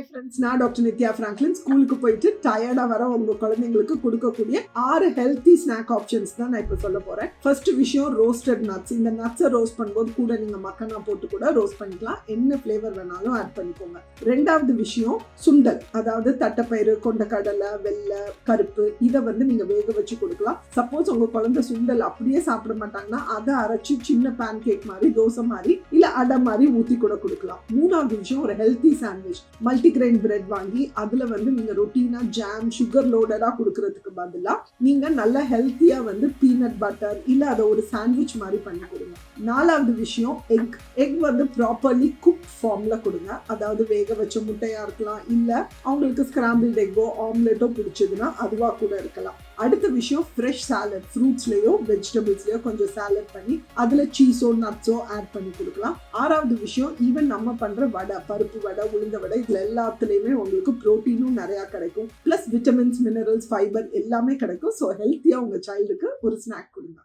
Hi friends, நான் doctor Nithya Franklin. ஸ்கூலுக்கு போயிட்டு டயர்டா வர உங்க குழந்தைங்களுக்கு கொடுக்கக்கூடிய 6 ஹெல்த்தி ஸ்நாக் ஆப்ஷன்ஸ் தான் நான் இப்போ சொல்ல போறேன். ஃபர்ஸ்ட் விஷயம் ரோஸ்டட் நட்ஸ். இந்த நட்ஸை ரோஸ்ட் பண்ணும்போது கூட நீங்க மக்கனா போட்டு கூட ரோஸ்ட் பண்ணிக்கலாம். என்ன ஃபிளேவர் வேணாலும் ஆட் பண்ணிக்கோங்க. ரெண்டாவது விஷயம் சுண்டல், அதாவது தட்டைப்பயிறு, கொண்டக்கடலை, வெள்ளை, கருப்பு, இதை நீங்க வேக வச்சு கொடுக்கலாம். சப்போஸ் உங்க குழந்தை சுண்டல் அப்படியே சாப்பிட மாட்டாங்கன்னா அதை அரைச்சு சின்ன பேன் கேக் மாதிரி, தோசை மாதிரி, இல்ல அடை மாதிரி ஊத்தி கூட கொடுக்கலாம். மூணாவது விஷயம் ஒரு ஹெல்த்தி சாண்ட்விச். மல்டிகிரெயின் பிரெட் வாங்கி அதுல நீங்க ரொட்டீனா ஜாம், சுகர் லோடடா கொடுக்கறதுக்கு பதிலா நீங்க நல்ல ஹெல்த்தியா பீனட் பட்டர் இல்ல அதை ஒரு சாண்ட்விச் மாதிரி பண்ணி கொடுங்க. நாலாவது விஷயம் எக் ப்ராப்பர்லி குக் ஃபார்ம்ல கொடுங்க. அதாவது வேக வச்ச முட்டையா இருக்கலாம், இல்ல அவங்களுக்கு ஸ்கிராம்பிள்ட் எக்கோ ஆம்லெட்டோ பிடிச்சதுன்னா அதுவா கூட இருக்கலாம். அடுத்த விஷயம் ஃப்ரெஷ் சாலட், ஃப்ரூட்ஸ்லயோ வெஜிடபிள்ஸ்லயோ கொஞ்சம் சாலட் பண்ணி அதுல சீஸோ நட்ஸோ ஆட் பண்ணி கொடுக்கலாம். ஆறாவது விஷயம் ஈவன் நம்ம பண்ற வடை, பருப்பு வடை, உளுந்த வடை, இதுல எல்லாத்துலயுமே உங்களுக்கு புரோட்டீனும் நிறைய கிடைக்கும். பிளஸ் விட்டமின்ஸ், மினரல்ஸ், ஃபைபர் எல்லாமே கிடைக்கும். ஸோ ஹெல்த்தியா உங்க சைல்டுக்கு ஒரு ஸ்நாக் கொடுங்க.